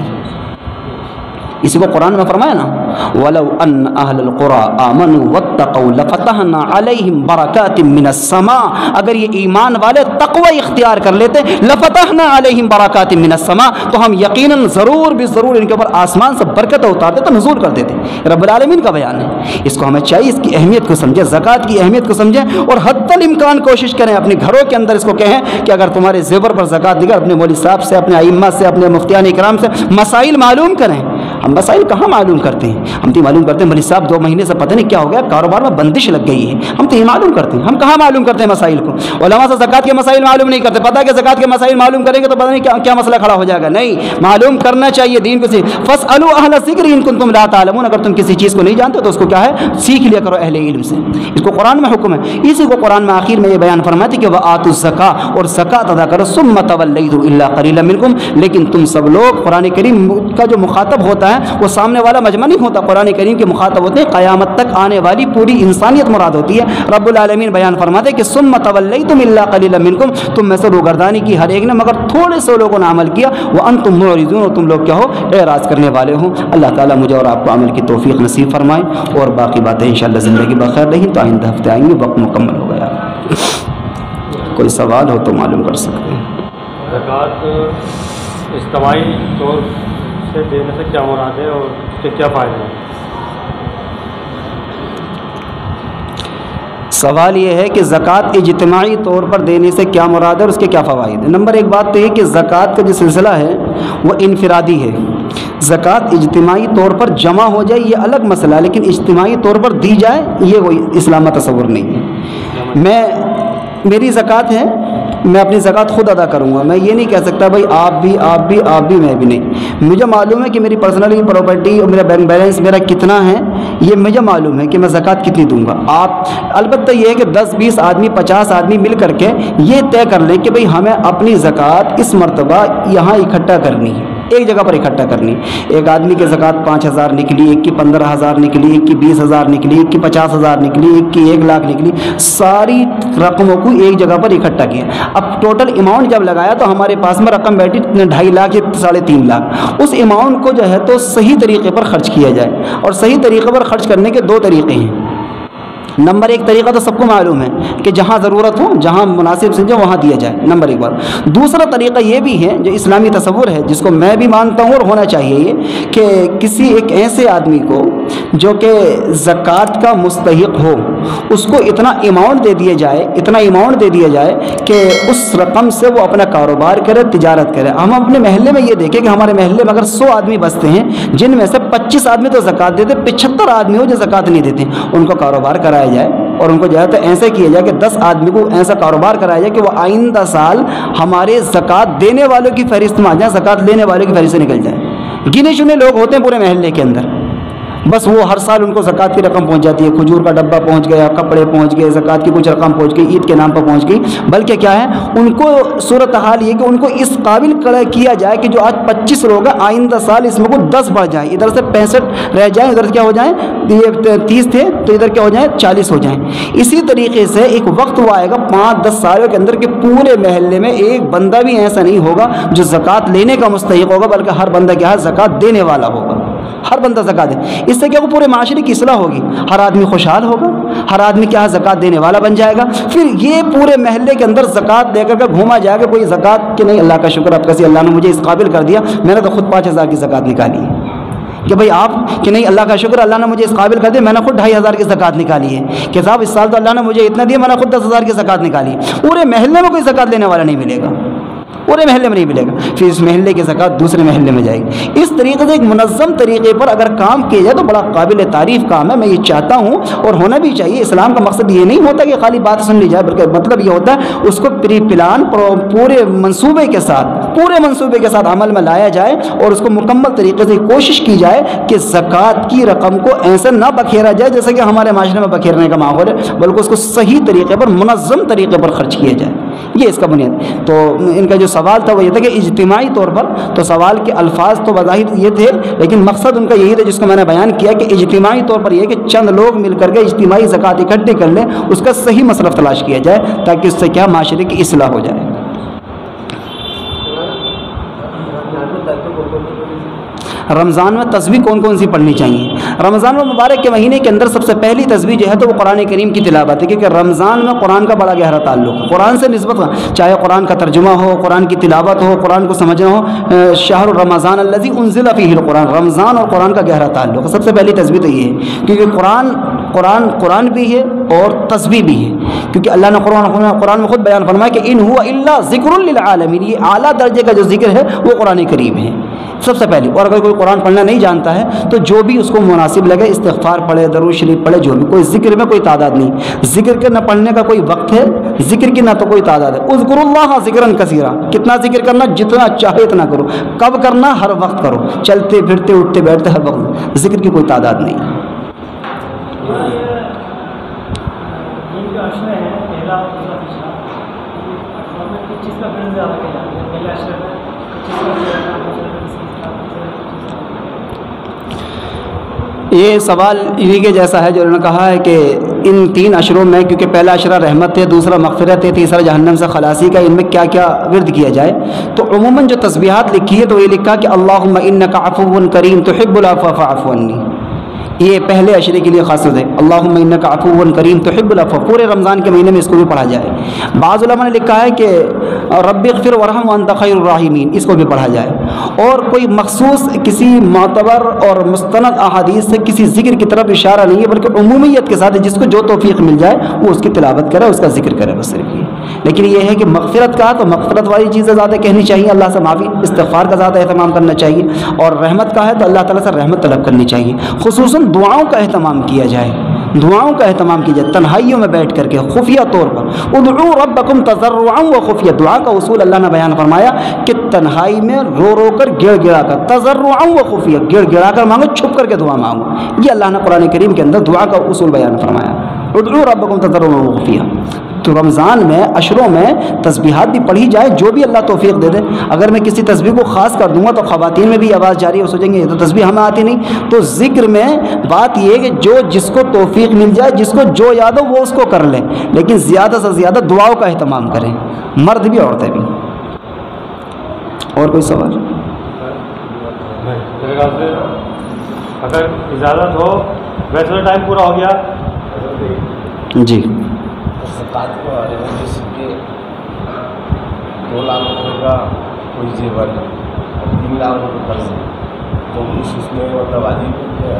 اسی کو قرآن میں فرمایا نا، وَلَوْ أَنَّ أَهْلَ الْقُرَىٰ آمَنُوا وَاتَّقَوْا لَفَتَحْنَا عَلَيْهِمْ بَرَكَاتٍ مِّنَ السَّمَاءِ، اگر یہ ایمان والے تقوی اختیار کر لیتے، لَفَتَحْنَا عَلَيْهِمْ بَرَكَاتٍ مِّنَ السَّمَاءِ، تو ہم یقیناً ضرور بھی ضرور ان کے اوپر آسمان سے برکت اتار دیتے، نزول کر دیتے۔ رب العالمین کا بیان ہے، اس کو ہمیں چاہیے اس کی اہمیت کو سمجھیں، زکوٰۃ کی اہمیت کو سمجھیں، اور حتی الامکان کوشش کریں اپنے گھروں کے اندر اس کو کہیں کہ اگر تمہارے زیور پر زکوٰۃ دیگر، اپنے مولوی صاحب سے، اپنے ائمہ سے، اپنے مفتیان اکرام سے مسائل معلوم کریں۔ ہم مسائل کہاں معلوم کرتے ہیں؟ ہم تو معلوم کرتے ہیں مولوی صاحب 2 مہینے سے پتہ نہیں کیا ہو گیا، کاروبار میں بندش لگ گئی ہے، ہم تو یہ معلوم کرتے ہیں، ہم کہاں معلوم کرتے ہیں مسائل کو؟ علماء سے زکوٰۃ کے مسائل معلوم نہیں کرتے، پتہ ہے کہ زکوٰۃ کے مسائل معلوم کریں گے تو پتہ نہیں کیا مسئلہ کھڑا ہو جائے گا، نہیں، معلوم کرنا چاہیے دین کو۔ فاسألوا اہل الذکر ان کنتم لا تعلمون، اگر تم کسی چیز کو نہیں جانتے تو اس کو کیا ہے؟ سیکھ لیا کرو اہل علم سے۔ اس کو قرآن میں حکم ہے، اسی کو قرآن میں آخر میں یہ بیان فرماتے کہ وآتوا الزکاۃ، اور زکوٰۃ ادا کرو، ثم تولیتم الا قلیلا منکم، لیکن تم سب لوگ، قرآن کریم کا جو مخاطب ہوتا ہے وہ سامنے والا مجمع نہیں ہوتا، قرآن کریم کے مخاطب ہوتے ہیں قیامت تک آنے والی پوری انسانیت مراد ہوتی ہے۔ رب العالمین بیان فرماتے کہ ثم تولیتم الا قلیلا منکم، تم میں سے روگردانی کی ہر ایک نے مگر تھوڑے سے لوگوں نے عمل کیا، وانتم معرضون، اور تم لوگ کیا ہو؟ اعراض کرنے والے ہو۔ اللہ تعالیٰ مجھے اور آپ کو عمل کی توفیق نصیب فرمائے، اور باقی باتیں انشاءاللہ زندگی بخیر رہی تو آئندہ ہفتے آئیں گے، وقت مکمل ہو گیا۔ کوئی سوال ہو تو معلوم کر سکتے ہیں۔ زکوٰۃ اجتماعی طور سے دینے سے کیا مراد ہے اور اس کے کیا فائدے ہیں؟ سوال یہ ہے کہ زکوٰۃ اجتماعی طور پر دینے سے کیا مراد ہے اور اس کے کیا فوائد ہیں۔ نمبر 1 بات تو یہ کہ زکوٰۃ کا جو سلسلہ ہے وہ انفرادی ہے، زکوٰۃ اجتماعی طور پر جمع ہو جائے یہ الگ مسئلہ ہے، لیکن اجتماعی طور پر دی جائے یہ کوئی اسلام کا تصور نہیں ہے۔ میری زکوٰۃ ہے، میں اپنی زکوٰۃ خود ادا کروں گا، میں یہ نہیں کہہ سکتا بھائی آپ بھی میں بھی نہیں۔ مجھے معلوم ہے کہ میری پرسنل پراپرٹی اور میرا بینک بیلنس میرا کتنا ہے، یہ مجھے معلوم ہے کہ میں زکوٰۃ کتنی دوں گا۔ آپ البتہ یہ ہے کہ 10-20 آدمی 50 آدمی مل کر کے یہ طے کر لیں کہ بھائی ہمیں اپنی زکوٰۃ اس مرتبہ یہاں اکٹھا کرنی ہے، ایک جگہ پر اکٹھا کرنی. ایک آدمی کی زکوٰۃ 5,000 نکلی، ایک کی 15,000 نکلی، ایک کی 20,000 نکلی، ایک کی 50,000 نکلی، ایک کی 1,00,000 نکلی. ساری رقموں کو ایک جگہ پر اکٹھا کیا. اب ٹوٹل اماؤنٹ جب لگایا تو ہمارے پاس میں رقم بیٹھی 2.5 لاکھ یا 3.5 لاکھ. اس اماؤنٹ کو جو ہے تو صحیح طریقے پر خرچ کیا جائے. اور صحیح طریقے پر خرچ کرنے کے 2 طریقے ہیں. نمبر 1 طریقہ تو سب کو معلوم ہے کہ جہاں ضرورت ہو، جہاں مناسب سمجھے وہاں دیا جائے، نمبر 1 بات. دوسرا طریقہ یہ بھی ہے جو اسلامی تصور ہے، جس کو میں بھی مانتا ہوں اور ہونا چاہیے، یہ کہ کسی ایک ایسے آدمی کو جو کہ زکوٰۃ کا مستحق ہو، اس کو اتنا اماؤنٹ دے دیا جائے کہ اس رقم سے وہ اپنا کاروبار کرے، تجارت کرے. ہم اپنے محلے میں یہ دیکھیں کہ ہمارے محلے میں اگر 100 آدمی بستے ہیں، جن میں سے 25 آدمی تو زکوٰۃ دیتے، 75 آدمی ہو جو زکوٰۃ نہیں دیتے، ان کو کاروبار کرایا جائے. اور ان کو جو ہے تو ایسے کیا جائے کہ 10 آدمی کو ایسا کاروبار کرایا جائے کہ وہ آئندہ سال ہمارے زکوٰۃ دینے والوں کی فہرست میں آ جائیں، زکوٰۃ لینے والوں کی فہرست سے نکل جائیں. گنے چنے لوگ ہوتے ہیں پورے محلے کے اندر، بس وہ ہر سال ان کو زکوٰۃ کی رقم پہنچ جاتی ہے. کھجور کا ڈبہ پہنچ گیا، کپڑے پہنچ گئے، زکوٰۃ کی کچھ رقم پہنچ گئی، عید کے نام پر پہنچ گئی. بلکہ کیا ہے، ان کو صورتحال یہ کہ ان کو اس قابل کیا جائے کہ جو آج 25 لوگ ہیں، آئندہ سال اس میں کو 10 بڑھ جائیں، ادھر سے 65 رہ جائیں، ادھر کیا ہو جائیں، یہ 30 تھے تو ادھر کیا ہو جائیں 40 ہو جائیں. اسی طریقے سے ایک وقت وہ آئے گا 5-10 سالوں کے اندر کہ پورے محلے میں ایک بندہ بھی ایسا نہیں ہوگا جو زکوٰۃ لینے کا مستحق ہوگا، بلکہ ہر بندہ کیا ہے، زکوٰۃ دینے والا ہوگا. ہر بندہ زکوٰۃ دے. اس سے کیا وہ پورے معاشرے کی اصلاح ہوگی، ہر آدمی خوشحال ہوگا، ہر آدمی کیا ہے، زکوٰۃ دینے والا بن جائے گا. پھر یہ پورے محلے کے اندر زکوٰۃ دے کر کے گھوما جائے گا کوئی زکوٰۃ کہ نہیں، اللہ کا شکر اب کسی اللہ نے مجھے اس قابل کر دیا، میں نے تو خود 5,000 کی زکوٰۃ نکالی ہے. کہ بھائی آپ کہ نہیں، اللہ کا شکر اللہ نے مجھے اس قابل کر دیا، میں نے خود 2,500 کی زکوٰۃ نکالی ہے. کہ صاحب اس سال تو اللہ نے مجھے اتنا دیا، میں نے خود 10,000 کی زکوٰۃ نکالی. پورے محلے میں کوئی زکوٰۃ لینے والا نہیں ملے گا، پورے محلے میں نہیں ملے گا. پھر اس محلے کی زکوٰۃ دوسرے محلے میں جائے گی. اس طریقے سے ایک منظم طریقے پر اگر کام کیا جائے تو بڑا قابل تعریف کام ہے. میں یہ چاہتا ہوں اور ہونا بھی چاہیے. اسلام کا مقصد یہ نہیں ہوتا کہ خالی بات سن لی جائے، بلکہ مطلب یہ ہوتا ہے اس کو پری پلان پورے منصوبے کے ساتھ عمل میں لایا جائے اور اس کو مکمل طریقے سے کوشش کی جائے کہ زکوٰۃ کی رقم کو ایسے نہ بکھیرا جائے جیسے کہ ہمارے معاشرے میں بکھیرنے کا ماحول ہے، بلکہ اس کو صحیح طریقے پر، منظم طریقے پر خرچ کیا جائے. یہ اس کا بنیاد. تو ان کا جو سوال تھا وہ یہ تھا کہ اجتماعی طور پر، تو سوال کے الفاظ تو بظاہر یہ تھے، لیکن مقصد ان کا یہی تھا جس کو میں نے بیان کیا کہ اجتماعی طور پر یہ کہ چند لوگ مل کر کے اجتماعی زکوٰۃ اکٹھی کر لیں، اس کا صحیح مصرف تلاش کیا جائے تاکہ اس سے کیا معاشرے کی اصلاح ہو جائے. رمضان میں تسبیح کون کون سی پڑھنی چاہیے؟ رمضان مبارک کے مہینے کے اندر سب سے پہلی تسبیح جو ہے تو وہ قرآن کریم کی تلاوت ہے، کیونکہ رمضان میں قرآن کا بڑا گہرا تعلق ہے. قرآن سے نسبت، چاہے قرآن کا ترجمہ ہو، قرآن کی تلاوت ہو، قرآن کو سمجھنا ہو. شہر رمضان الذی انزل فیہ القرآن، رمضان اور قرآن کا گہرا تعلق ہے. سب سے پہلی تسبیح تو یہ ہے، کیونکہ قرآن بھی ہے اور تسبیح بھی ہے. کیونکہ اللہ نے قرآن میں خود بیان فرمایا کہ ان ہوا الا ذکر للعالمین، یہ اعلیٰ درجے کا جو ذکر ہے وہ قرآن کریم ہے سب سے پہلے. اور اگر کوئی قرآن پڑھنا نہیں جانتا ہے تو جو بھی اس کو مناسب لگے، استغفار پڑھے، درود شریف پڑھے، جو بھی. کوئی ذکر میں کوئی تعداد نہیں، ذکر کے نہ پڑھنے کا کوئی وقت ہے، ذکر کی نہ تو کوئی تعداد ہے. اذکروا اللہ ذکرا کثیرا، کتنا ذکر کرنا، جتنا چاہے اتنا کرو. کب کرنا؟ ہر وقت کرو، چلتے پھرتے اٹھتے بیٹھتے ہر وقت. ذکر کی کوئی تعداد نہیں. یہ سوال انہی کے جیسا ہے جو انہوں نے کہا ہے کہ ان 3 اشروں میں، کیونکہ پہلا اشرہ رحمت ہے، دوسرا مغفرت ہے، تیسرا جہنم سے خلاصی کا، ان میں کیا کیا ورد کیا جائے. تو عموماً جو تسبیحات لکھی ہے تو یہ لکھا کہ اللہم انک عفو کریم تحب العفو فاعف عنی. یہ پہلے عشرے کے لیے خاص ہے، اللہم انک عفو کریم تحب العفو. پورے رمضان کے مہینے میں اس کو بھی پڑھا جائے. بعض علماء نے لکھا ہے کہ رب اغفر ورحم وانت خیر الراحمین، اس کو بھی پڑھا جائے. اور کوئی مخصوص کسی معتبر اور مستند احادیث سے کسی ذکر کی طرف اشارہ نہیں ہے، بلکہ عمومیت کے ساتھ جس کو جو توفیق مل جائے وہ اس کی تلاوت کرے، اس کا ذکر کرے، بس صرف یہ. لیکن یہ ہے کہ مغفرت کا تو مغفرت والی چیزیں زیادہ کہنی چاہیے، اللہ سے معافی، استغفار کا زیادہ اہتمام کرنا چاہیے. اور رحمت کا ہے تو اللہ تعالیٰ سے رحمت طلب کرنی چاہیے. خصوصاً دعاؤں کا اہتمام کیا جائے، دعاؤں کا اہتمام کیجیے تنہائیوں میں بیٹھ کر کے، خفیہ طور پر. ادعوا ربکم تضرعا وخفیہ، دعا کا اصول اللہ نے بیان فرمایا کہ تنہائی میں رو رو کر، گڑ گڑا کر، تضرعا وخفیہ، گڑ گڑا کر مانگو، چھپ کر کے دعا مانگو. یہ اللہ نے قرآن کریم کے اندر دعا کا اصول بیان فرمایا، ادعوا ربکم تضرعا وخفیہ. تو رمضان میں عشروں میں تسبیحات بھی پڑھی جائے، جو بھی اللہ توفیق دے دے۔ اگر میں کسی تسبیح کو خاص کر دوں گا تو خواتین میں بھی آواز جاری ہو سوچیں گے یہ تو تسبیح ہمیں آتی نہیں۔ تو ذکر میں بات یہ ہے کہ جو جس کو توفیق مل جائے، جس کو جو یاد ہو وہ اس کو کر لیں، لیکن زیادہ سے زیادہ دعاؤں کا اہتمام کریں، مرد بھی عورتیں بھی۔ اور کوئی سوال؟ میرے خیال سے اگر اجازت ہو، ویسے تو ٹائم پورا ہو گیا جی۔ زکوٰۃ کے بارے میں جیسے کہ 2 لاکھ روپے کا کوئی زیور ہے اور 3 لاکھ روپے قرض ہے، تو اس میں مطلب واجب ہے؟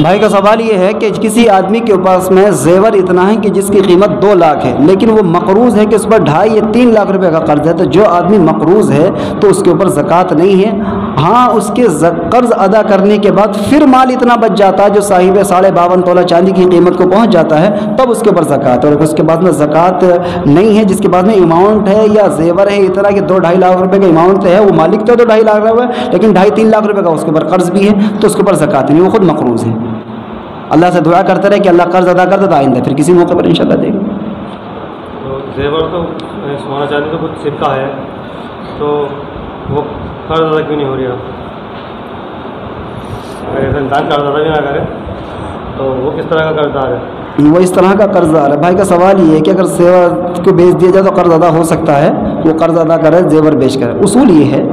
بھائی کا سوال یہ ہے کہ کسی آدمی کے پاس میں زیور اتنا ہے کہ جس کی قیمت 2 لاکھ ہے، لیکن وہ مقروض ہے کہ اس پر 2.5 یا 3 لاکھ روپے کا قرض ہے، تو جو آدمی مقروض ہے تو اس کے اوپر زکوٰۃ نہیں ہے۔ ہاں، اس کے قرض ادا کرنے کے بعد پھر مال اتنا بچ جاتا ہے جو صاحب 52.5 تولہ چاندی کی قیمت کو پہنچ جاتا ہے، تب اس کے اوپر زکوٰۃ ہے۔ اور اس کے بعد میں زکوٰۃ نہیں ہے جس کے بعد میں اماؤنٹ ہے یا زیور ہے اتنا کہ 2-2.5 لاکھ روپے کا اماؤنٹ ہے، وہ مالک تو 2.5 لاکھ روپے ہے لیکن 2.5-3 لاکھ روپے کا اس کے اوپر قرض بھی ہے، تو اس کے اوپر زکوٰۃ نہیں، وہ خود مقروض ہے۔ اللہ سے دعا کرتے رہے کہ اللہ قرض ادا کر دے تو آئندہ پھر کسی موقع پر انشاءاللہ دے گا۔ تو زیور تو سونا چاندی تو کچھ سکہ ہے، تو وہ قرض ادا کیوں نہیں ہو رہی؟ اگر ایسا انسان قرض ادا بھی نہ کرے تو وہ کس طرح کا قرض دار ہے؟ وہ اس طرح کا قرض دار ہے۔ بھائی کا سوال یہ ہے کہ اگر زیور کو بیچ دیا جائے تو قرض ادا ہو سکتا ہے، وہ قرض ادا کرے زیور بیچ کر۔ اصول یہ ہے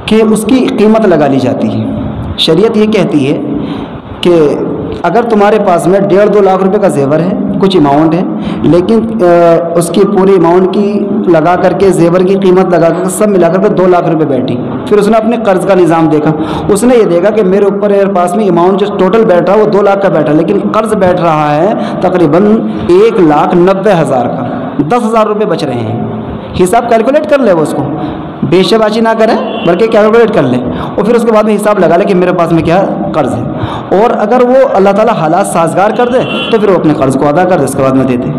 کہ اس کی قیمت لگا لی جاتی ہے۔ شریعت یہ کہتی ہے کہ اگر تمہارے پاس میں 1.5-2 لاکھ روپے کا زیور ہے، کچھ اماؤنٹ ہے، لیکن اس کی پوری اماؤنٹ کی لگا کر کے زیور کی قیمت لگا کر سب ملا کر کے 2 لاکھ روپے بیٹھی، پھر اس نے اپنے قرض کا نظام دیکھا، اس نے یہ دیکھا کہ میرے اوپر پاس میں اماؤنٹ جو ٹوٹل بیٹھ رہا وہ 2 لاکھ کا بیٹھا، لیکن قرض بیٹھ رہا ہے تقریباً 1,90,000 کا، 10,000 روپے بچ رہے ہیں۔ حساب کیلکولیٹ کر لے، وہ اس کو بیشے بازی نہ کریں بلکہ کیلکولیٹ کر لیں، اور پھر اس کے بعد میں حساب لگا لیں کہ میرے پاس میں کیا قرض ہے، اور اگر وہ اللہ تعالیٰ حالات سازگار کر دے تو پھر وہ اپنے قرض کو ادا کر دے، اس کے بعد میں دے دے۔